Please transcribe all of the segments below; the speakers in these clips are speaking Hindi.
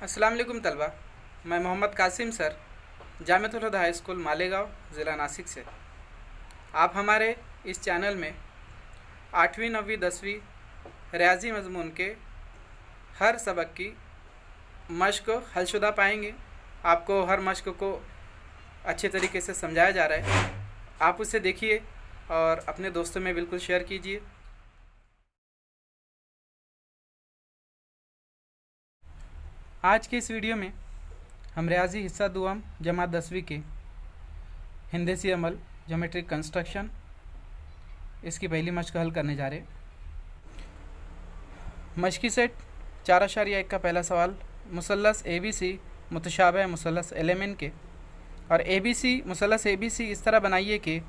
अस्सलाम वालेकुम तलबा। मैं मोहम्मद कासिम सर जामिअतुल हुदा हाई स्कूल मालेगांव ज़िला नासिक से। आप हमारे इस चैनल में 8वीं 9वीं 10वीं रियाजी मज़मून के हर सबक की मश्क हलशुदा पाएंगे। आपको हर मश्क को अच्छे तरीके से समझाया जा रहा है। आप उसे देखिए और अपने दोस्तों में बिल्कुल शेयर कीजिए। आज के इस वीडियो में हम रियाजी हिस्सा दुआम जमात 10वीं के हिंदसी अमल ज्योमेट्रिक कंस्ट्रक्शन इसकी पहली मश्क हल करने जा रहे हैं। मश्की सेट 4.1 का पहला सवाल, मुसल्लस ABC मुतशाबह मुसल्लस LMN के और ABC मुसल्लस ABC इस तरह बनाइए कि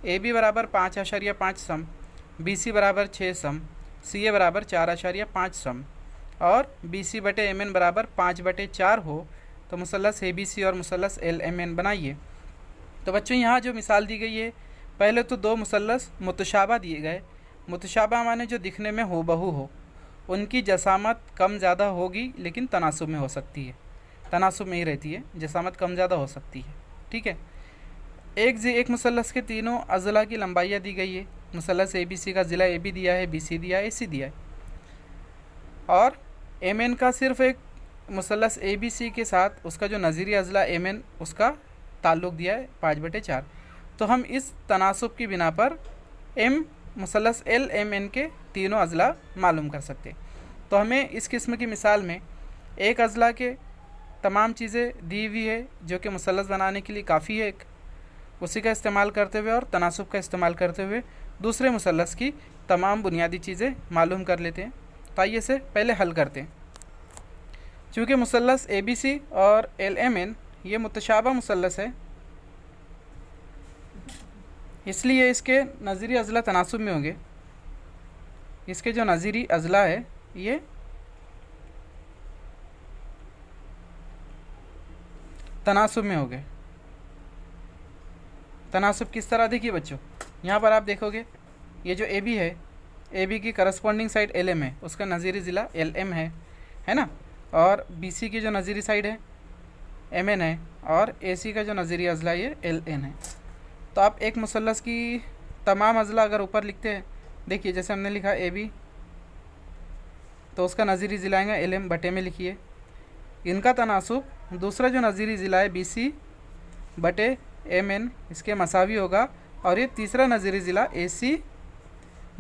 AB बराबर 5.5 सम, BC बराबर 6 सम, CA बराबर 4.5 सम और BC बटे MN बराबर 5/4 हो तो मुसल्लस ABC और मुसल्लस LMN बनाइए। तो बच्चों यहाँ जो मिसाल दी गई है, पहले तो दो मुसल्लस मुतशाबा दिए गए। मुतशाबा माने जो दिखने में हो बहू हो, उनकी जसामत कम ज़्यादा होगी लेकिन तनासुब में हो सकती है, तनासुब में ही रहती है, जसामत कम ज़्यादा हो सकती है। ठीक है। एक मुसल्लस के तीनों अज़ला की लंबाइयाँ दी गई है। मुसल्लस ABC का ज़िला AB दिया है, BC दिया है, AC दिया है और MN का सिर्फ एक मुसल्लस ABC के साथ उसका जो नज़ीरी अज़ला MN उसका ताल्लुक़ दिया है 5/4। तो हम इस तनासुब की बिना पर मुसल्लस LMN के तीनों अज़ला मालूम कर सकते। तो हमें इस किस्म की मिसाल में एक अज़ला के तमाम चीज़ें दी हुई है जो कि मुसल्लस बनाने के लिए काफ़ी है, उसी का इस्तेमाल करते हुए और तनासुब का इस्तेमाल करते हुए दूसरे मुसल्लस की तमाम बुनियादी चीज़ें मालूम कर लेते हैं। तो आइए से पहले हल करते हैं। चूँकि मुसल्लस ABC और LMN ये मुतशाबा मुसल्लस है, इसलिए इसके नज़ीरी अज़ला तनासुब में होंगे। इसके जो नज़ीरी अज़ला है ये तनासुब में होंगे। तनासुब किस तरह देखिए बच्चों, यहाँ पर आप देखोगे ये जो AB है, AB की करस्पॉन्डिंग साइड LM है, उसका नज़ीरी ज़िला LM है ना, और BC की जो नज़ीरी साइड है MN है और AC का जो नज़ीरी अज़ला ये LN है। तो आप एक मुसल्लस की तमाम अज़ला अगर ऊपर लिखते हैं, देखिए जैसे हमने लिखा AB तो उसका नज़ीरी ज़िला आएगा LM बटे में लिखिए। इनका तनासुब दूसरा जो नज़ीरी ज़िला है BC बटे MN इसके मसावी होगा और ये तीसरा नज़ीरी ज़िला AC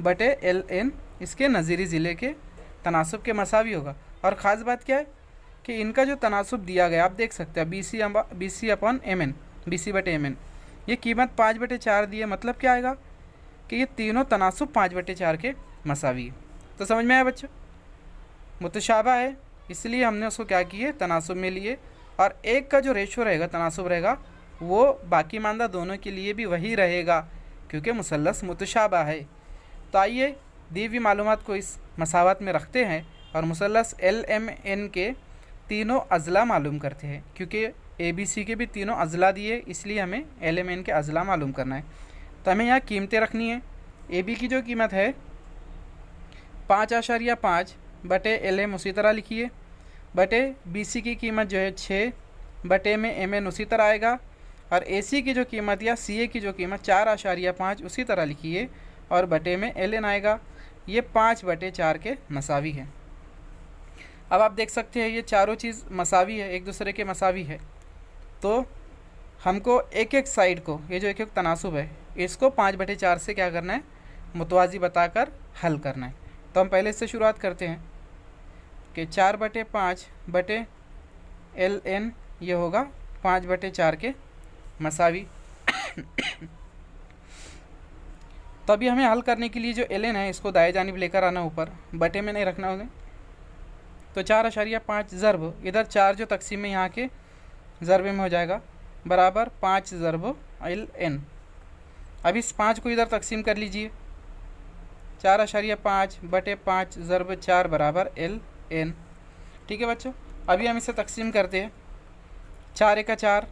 बटे LN इसके नज़ीरी ज़िले के तनासुब के मसावी होगा। और ख़ास बात क्या है कि इनका जो तनासुब दिया गया आप देख सकते हैं BC अपॉन MN, BC बटे MN, ये कीमत 5/4 दी है। मतलब क्या आएगा कि ये तीनों तनासुब 5/4 के मसावी है। तो समझ में आया बच्चों, मुतशाबा है इसलिए हमने उसको क्या किए, तनासुब में लिए। और एक का जो रेशो रहेगा, तनासुब रहेगा, वो बाकी मानदा दोनों के लिए भी वही रहेगा क्योंकि मुसल्लस मुतशाबा है। तो आइए दी हुई मालूमात को इस मसावत में रखते हैं और मुसल्लस LMN के तीनों अज़ला मालूम करते हैं। क्योंकि ABC के भी तीनों अज़ला दिए इसलिए हमें LMN के अज़ला मालूम करना है। तो हमें यहाँ कीमतें रखनी है। AB की जो कीमत है 5.5 बटे LM उसी तरह लिखिए, बटे BC की कीमत जो है 6 बटे में MN उसी तरह आएगा और AC की जो कीमत या CA की जो कीमत 4.5 उसी तरह लिखिए और बटे में LN आएगा। ये 5/4 के मसावी है। अब आप देख सकते हैं ये चारों चीज़ मसावी है, एक दूसरे के मसावी है। तो हमको एक एक साइड को, ये जो एक एक तनासुब है, इसको 5/4 से क्या करना है, मुतवाज़ी बताकर हल करना है। तो हम पहले इससे शुरुआत करते हैं कि 4/5 बटे LN ये होगा 5/4 के मसावी। तो अभी हमें हल करने के लिए जो LN है इसको दाएं जानिब लेकर आना, ऊपर बटे में नहीं रखना होगा। तो 4.5 ज़रब इधर 4 जो तकसीम में यहाँ के ज़रबे में हो जाएगा बराबर 5 ज़रब LN। अब इस 5 को इधर तकसीम कर लीजिए, 4.5 बटे 5 ज़रब 4 बराबर LN। ठीक है बच्चों, अभी हम इसे तकसीम करते हैं। 4 का 4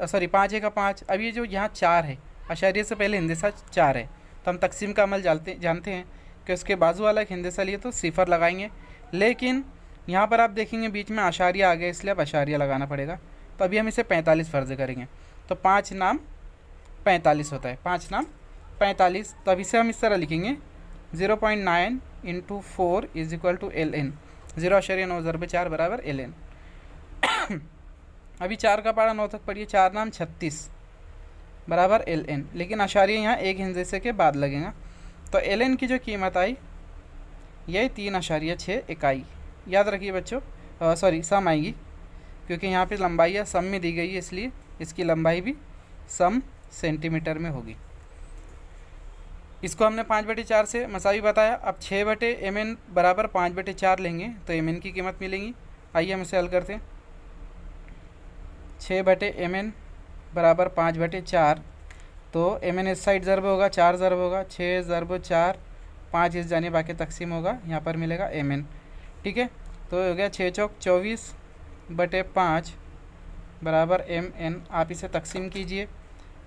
सॉरी 5 का 5। अब ये जो यहाँ 4 है, अशारिये से पहले हिंदसा 4 है, तो हम तकसीम का अमल जानते हैं कि उसके बाजू वाला एक हिंदसा लिए तो सिफ़र लगाएंगे। लेकिन यहाँ पर आप देखेंगे बीच में आशारिया आ गया, इसलिए अब आशारिया लगाना पड़ेगा। तो अभी हम इसे 45 फ़र्ज़ करेंगे, तो 5 नाम 45 होता है, 5 नाम 45। तो अब इसे हम इस तरह लिखेंगे 0.9 into 4 is equal to LN, 0.9 ज़रब 4 बराबर LN। अभी 4 का पारा 9 तक पढ़िए, 4 नाम 36 बराबर LN, लेकिन आशारिया यहाँ एक हिंदे के बाद लगेगा। तो LN की जो कीमत आई यही 3.6 इकाई। याद रखिए बच्चों, सॉरी सम आएगी, क्योंकि यहाँ पे लंबाई सम में दी गई है, इसलिए इसकी लंबाई भी सम सेंटीमीटर में होगी। इसको हमने 5/4 से मसावी बताया। अब 6/mn बराबर 5/4 लेंगे तो mn की कीमत मिलेगी। आइए हम इसे हल करते हैं। 6/mn बराबर 5/4, तो mn इस साइड ज़रब होगा, 4 ज़रब होगा, 6 ज़रब 4, 5 इस जाने बाकी तकसीम होगा, यहाँ पर मिलेगा mn। ठीक है, तो हो गया 6 चौक 24/5 बराबर mn। आप इसे तकसीम कीजिए,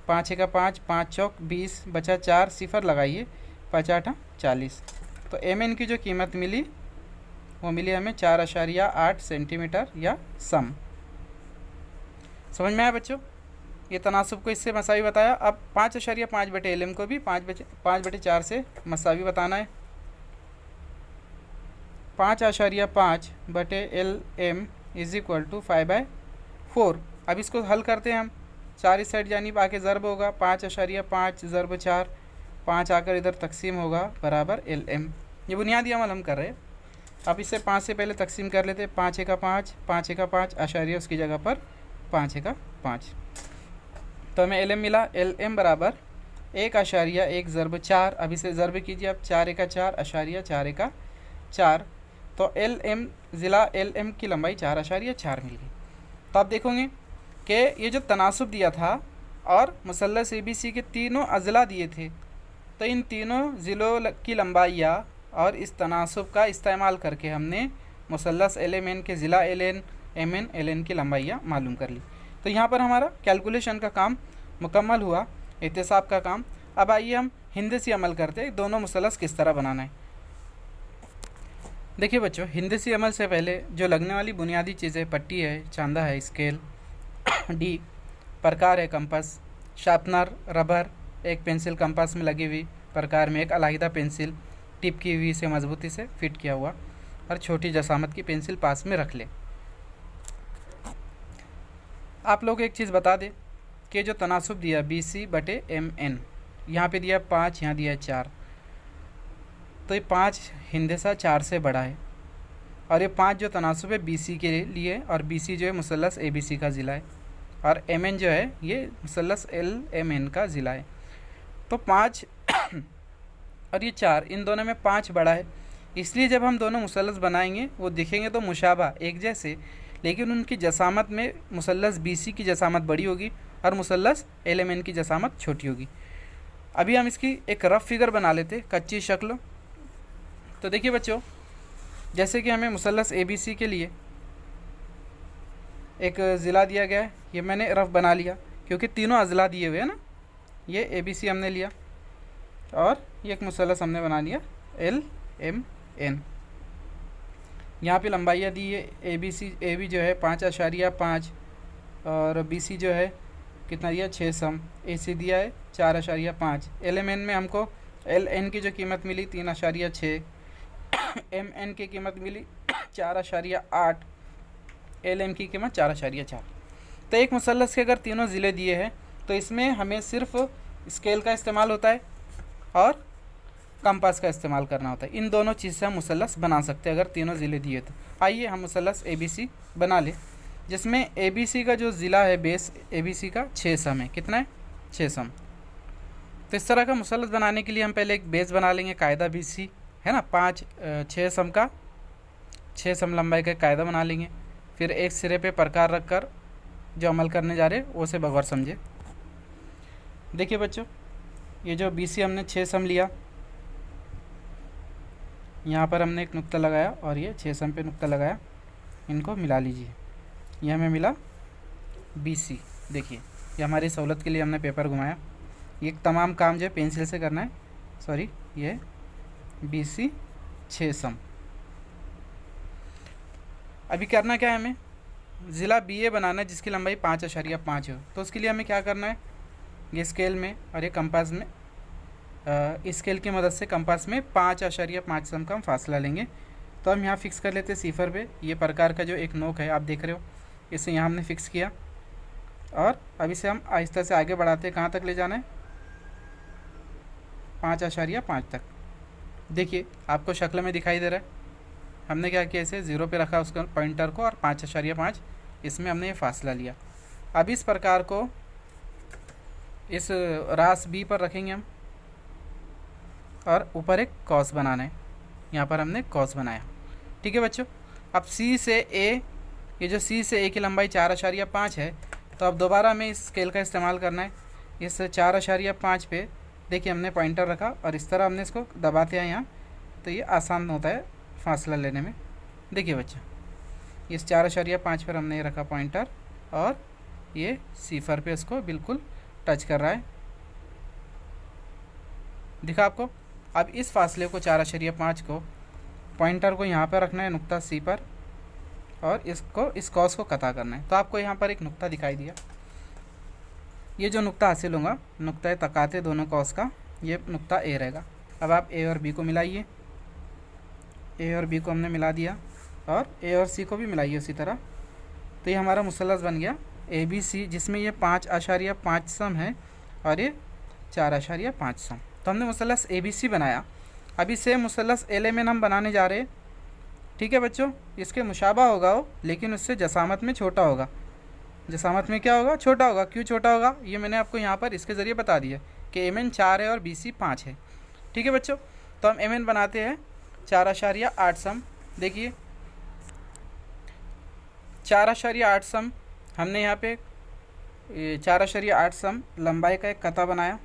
5 का 5, 5 चौक 20, बचा 4, सिफर लगाइए, 5 8 40। तो mn की जो कीमत मिली वो मिली हमें 4.8 सेंटीमीटर या सम। समझ में आया बच्चों? ये तनासुब को इससे मसावी बताया। अब 5.5/LM को भी 5/4 से मसावी बताना है। 5.5/LM is equal to 5/4। अब इसको हल करते हैं हम, 4 इस साइड जानिब आके ज़रब होगा, 5.5 ज़रब 4, 5 आकर इधर तकसीम होगा बराबर LM। ये बुनियादी अमल हम कर रहे हैं। अब इसे 5 से पहले तकसीम कर लेते हैं, 5 का 5, 5 का 5, आशारिया उसकी जगह पर 5 का 5। तो हमें LM मिला, LM बराबर 1.1 ज़रब 4। अब इसे ज़रब कीजिए, अब 4 का 4, आशारिया 4 का 4, तो LM ज़िला LM की लंबाई 4.4 मिल गई। तो आप देखोगे कि ये जो तनासुब दिया था और मुसल्लस ABC के तीनों अज़ला दिए थे, तो इन तीनों ज़िलों की लंबाइयाँ और इस तनासुब का इस्तेमाल करके हमने मुसल्लस LMN के ज़िला LN, MN, LN की लंबाइयाँ मालूम कर ली। तो यहाँ पर हमारा कैलकुलेशन का काम मुकम्मल हुआ, एहतिसाब का काम। अब आइए हम हिंदसी अमल करते हैं, दोनों मुसल्लस किस तरह बनाना है। देखिए बच्चों, हिंदसी अमल से पहले जो लगने वाली बुनियादी चीज़ें, पट्टी है, चांदा है, स्केल, डी, प्रकार है कंपास, शार्पनर, रबर, एक पेंसिल कंपास में लगी हुई, प्रकार में एक अलहदा पेंसिल टिप की हुई से मजबूती से फिट किया हुआ, और छोटी जसामत की पेंसिल पास में रख ले। आप लोग एक चीज़ बता दें कि जो तनासुब दिया BC/MN, यहाँ पे दिया 5, यहाँ दिया 4, तो ये 5 हिंदसा 4 से बड़ा है, और ये 5 जो तनासुब है BC के लिए, और BC जो है मुसल्लस ABC का ज़िला है, और MN जो है ये मुसल्लस LMN का ज़िला है। तो 5 और ये 4, इन दोनों में 5 बड़ा है, इसलिए जब हम दोनों मुसल्लस बनाएंगे वो दिखेंगे तो मुशाबा एक जैसे, लेकिन उनकी जसामत में मुसल्लस BC की जसामत बड़ी होगी और मुसल्लस LMN की जसामत छोटी होगी। अभी हम इसकी एक रफ़ फिगर बना लेते, कच्ची शक्ल। तो देखिए बच्चों, जैसे कि हमें मुसल्लस ABC के लिए एक ज़िला दिया गया है, ये मैंने रफ़ बना लिया क्योंकि तीनों अज़ला दिए हुए हैं ना। ये ABC हमने लिया और ये एक मुसल्लस हमने बना लिया LMN। यहाँ पे लंबाइयाँ दी है, AB जो है 5.5 और BC जो है कितना दिया 6 सम, AC दिया है 4.5। LMN में हमको LN की जो कीमत मिली 3.6, MN की कीमत मिली 4.8, LM की कीमत 4.4। तो एक मुसल्लस के अगर तीनों ज़िले दिए हैं तो इसमें हमें सिर्फ स्केल का इस्तेमाल होता है और कंपास का इस्तेमाल करना होता है। इन दोनों चीज़ से हम मुसल्लस बना सकते हैं अगर तीनों ज़िले दिए तो। आइए हम मुसल्लस ABC बना लें, जिसमें ABC का जो ज़िला है बेस ABC का 6 सम है। कितना है? 6 सम। तो इस तरह का मुसल्लस बनाने के लिए हम पहले एक बेस बना लेंगे, कायदा BC है ना, 6 सम का 6 सम लंबाई का कायदा बना लेंगे। फिर एक सिरे पे प्रकार रख कर जो अमल करने जा रहे हैं वो से बगौर समझे। देखिए बच्चों, ये जो BC हमने 6 सम लिया, यहाँ पर हमने एक नुक्ता लगाया और ये 6 सम पे नुक्ता लगाया, इनको मिला लीजिए, ये हमें मिला BC। देखिए ये हमारी सहूलत के लिए हमने पेपर घुमाया, ये तमाम काम जो है पेंसिल से करना है, सॉरी, ये BC 6 सम। अभी करना क्या है हमें, ज़िला BA बनाना है जिसकी लंबाई 5.5 हो। तो उसके लिए हमें क्या करना है, ये स्केल में और ये कंपास में, इस स्केल की मदद से कंपास में 5.5 सम का हम फासला लेंगे। तो हम यहाँ फिक्स कर लेते हैं सीफर पे। ये प्रकार का जो एक नोक है आप देख रहे हो, इसे यहाँ हमने फिक्स किया और अब इसे हम आहिस्ता से आगे बढ़ाते हैं। कहाँ तक ले जाना है, 5.5 तक। देखिए आपको शक्ल में दिखाई दे रहा है, हमने क्या किया, इसे 0 पे रखा उसका पॉइंटर को और 5.5 इसमें हमने ये फासला लिया। अब इस प्रकार को इस रास B पर रखेंगे हम और ऊपर एक कॉस बनाना है, यहाँ पर हमने कॉस बनाया। ठीक है बच्चों, अब C से A, ये जो C से A की लंबाई 4.5 है, तो अब दोबारा हमें इस स्केल का इस्तेमाल करना है। इस 4.5 पे देखिए हमने पॉइंटर रखा और इस तरह हमने इसको दबाते हैं यहाँ, तो ये आसान होता है फासला लेने में। देखिए बच्चों, इस 4.5 पर हमने ये रखा पॉइंटर और ये सीफर पे इसको बिल्कुल टच कर रहा है, दिखा आपको। अब इस फासले को 4.5 को पॉइंटर को यहाँ पर रखना है नुक्ता C पर और इसको इस कॉस को कता करना है। तो आपको यहाँ पर एक नुक्ता दिखाई दिया, ये जो नुक्ता हासिल होगा, नुक्ता तकाते दोनों कॉस का, ये नुक्ता A रहेगा। अब आप A और B को मिलाइए, A और B को हमने मिला दिया और A और C को भी मिलाइए उसी तरह। तो ये हमारा मुसल्लस बन गया ABC, जिसमें ये 5.5 सम है और ये 4.5 सम। तो हमने मुसल्लस ABC बनाया। अभी सेम मुसल्लस LMN हम बनाने जा रहे हैं। ठीक है बच्चों, इसके मुशाबा होगा वो, लेकिन उससे जसामत में छोटा होगा। जसामत में क्या होगा, छोटा होगा। क्यों छोटा होगा, ये मैंने आपको यहाँ पर इसके ज़रिए बता दिया कि MN 4 है और BC 5 है। ठीक है बच्चों, तो हम MN बनाते हैं 4.8 सम। देखिए 4.8 सम हमने यहाँ पे 4.8 सम लंबाई का एक कता बनाया,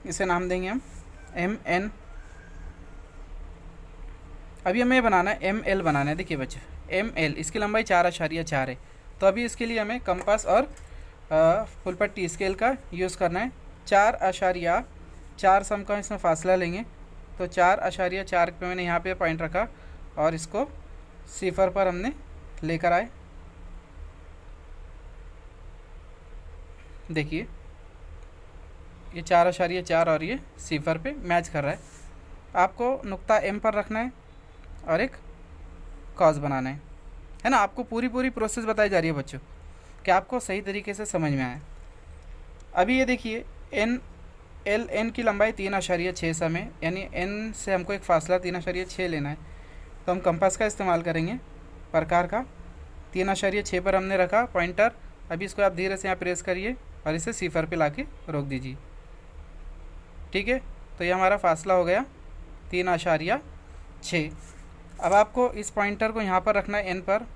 इसे नाम देंगे हम MN। अभी हमें बनाना है ML बनाना है। देखिए बच्चे ML, इसकी लंबाई 4.4 है। तो अभी इसके लिए हमें कंपास और फुल पट्टी स्केल का यूज़ करना है। 4.4 सम का इसमें फासला लेंगे। तो 4.4 पे मैंने यहाँ पे पॉइंट रखा और इसको सिफर पर हमने लेकर आए। देखिए ये 4.4 और ये सिफर पे मैच कर रहा है। आपको नुक्ता M पर रखना है और एक कॉस बनाना है ना। आपको पूरी प्रोसेस बताई जा रही है बच्चों कि आपको सही तरीके से समझ में आए। अभी ये देखिए N की लंबाई 3.6 सम है, यानी N से हमको एक फासला 3.6 लेना है। तो हम कंपास का इस्तेमाल करेंगे प्रकार का। 3.6 पर हमने रखा पॉइंटर। अभी इसको आप धीरे से यहाँ प्रेस करिए और इसे सिफर पे लाके रोक दीजिए। ठीक है, तो ये हमारा फासला हो गया 3.6। अब आपको इस पॉइंटर को यहाँ पर रखना है N पर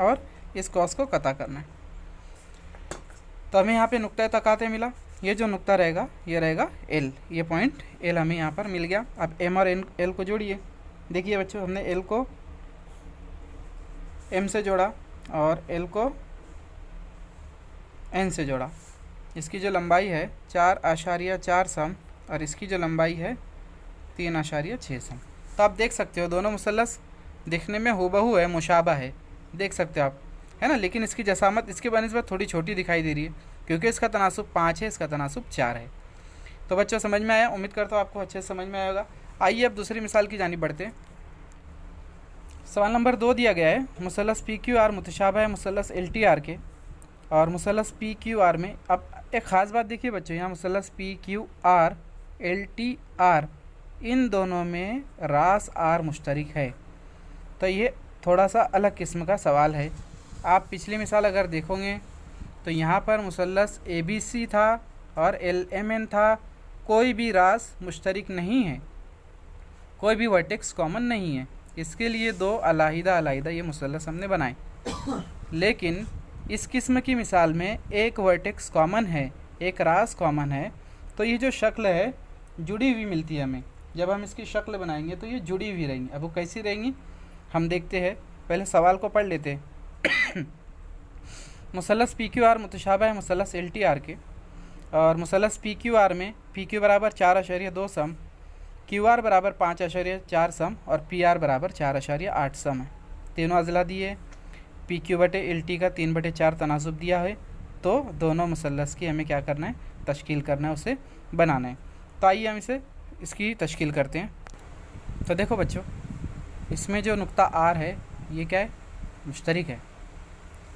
और इस कॉस को कता करना है। तो हमें यहाँ पे नुक्ता तकाते मिला। ये जो नुक्ता रहेगा ये रहेगा L, ये पॉइंट L हमें यहाँ पर मिल गया। अब M और L को जोड़िए। देखिए बच्चों, हमने L को M से जोड़ा और L को N से जोड़ा। इसकी जो लंबाई है 4.4 सम और इसकी जो लंबाई है 3.6 सम। तो आप देख सकते हो दोनों मुसल्लस दिखने में हूबहू है, मुशाबा है, देख सकते हो आप, है ना। लेकिन इसकी जसामत इसके बनिस्बत थोड़ी छोटी दिखाई दे रही है क्योंकि इसका तनासुब 5 है, इसका तनासुब 4 है। तो बच्चों समझ में आया, उम्मीद करता हूँ आपको अच्छे से समझ में आया होगा। आइए अब दूसरी मिसाल की जानिब बढ़ते हैं। सवाल नंबर 2 दिया गया है, मुसल्लस PQR मुतशाबह है मुसल्लस LTR के, और मुसल्लस PQR में अब एक ख़ास बात देखिए बच्चों, यहाँ मुसल्लस PQR LTR इन दोनों में रास R मुश्तरक है। तो ये थोड़ा सा अलग किस्म का सवाल है। आप पिछली मिसाल अगर देखोगे तो यहाँ पर मुसल्लस ABC था और LMN था, कोई भी रास मुश्तरक नहीं है, कोई भी वर्टेक्स कॉमन नहीं है। इसके लिए 2 अलहदा ये मुसल्लस हमने बनाए। लेकिन इस किस्म की मिसाल में एक वर्टेक्स कॉमन है, एक रास कॉमन है, तो ये जो शक्ल है जुड़ी हुई मिलती है हमें। जब हम इसकी शक्ल बनाएंगे तो ये जुड़ी हुई रहेंगी। अब वो कैसी रहेंगी हम देखते हैं, पहले सवाल को पढ़ लेते हैं। मुसल्लस PQR मुतशाबह है मुसल्लस LTR के, और मुसल्लस PQR में PQ बराबर 4.2 सम, Q क्यू आर बराबर 5.4 सम और पी आर बराबर 4.8 सम है। तीनों अजला दिए, पी क्यू बटे एल टी का 3/4 तनासुब दिया है, तो दोनों मुसल्लस की हमें क्या करना है, तश्कील करना है, उसे बनाना है। तो आइए हम इसकी तश्कील करते हैं। तो देखो बच्चों, इसमें जो नुक्ता आर है ये क्या है, मुश्तरिक है,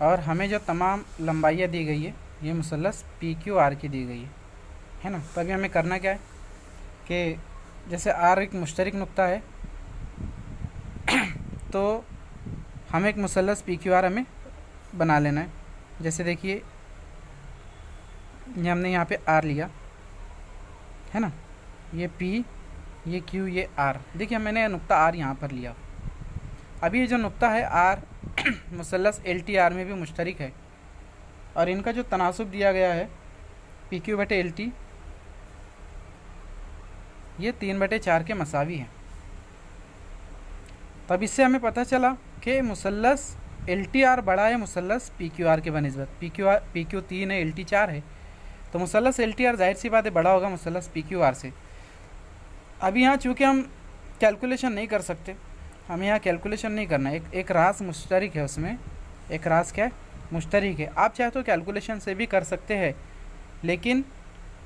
और हमें जो तमाम लंबाइयाँ दी गई है ये मुसल्लस पी क्यू आर की दी गई है ना। तो अभी हमें करना क्या है कि जैसे आर एक मुश्तरिक नुक्ता है तो हमें एक मुसल्लस पी क्यू आर हमें बना लेना है। जैसे देखिए ये हमने यहाँ पे आर लिया है ना, ये पी, ये क्यू, ये आर। देखिए मैंने नुक्ता आर यहाँ पर लिया। अभी ये जो नुक्ता है आर मुसल्लस एल टी आर में भी मुश्तरिक है, और इनका जो तनासुब दिया गया है पी क्यू बटे एल टी, ये 3/4 के मसावी है। तब इससे हमें पता चला कि मुसल्लस एल टी आर बड़ा है मुसल्लस पी क्यू आर के बनिस्बत। पी क्यू 3 है, एल टी 4 है, तो मुसल्लस एल टी आर जाहिर सी बात है बड़ा होगा मुसल्लस पी क्यू आर से। अभी यहाँ चूँकि हम कैलकुलेशन नहीं कर सकते, हमें यहाँ कैलकुलेशन नहीं करना है, एक रास मुश्तरिक है, उसमें एक रास क्या है, मुश्तरिक है। आप चाहे तो कैलकुलेशन से भी कर सकते हैं, लेकिन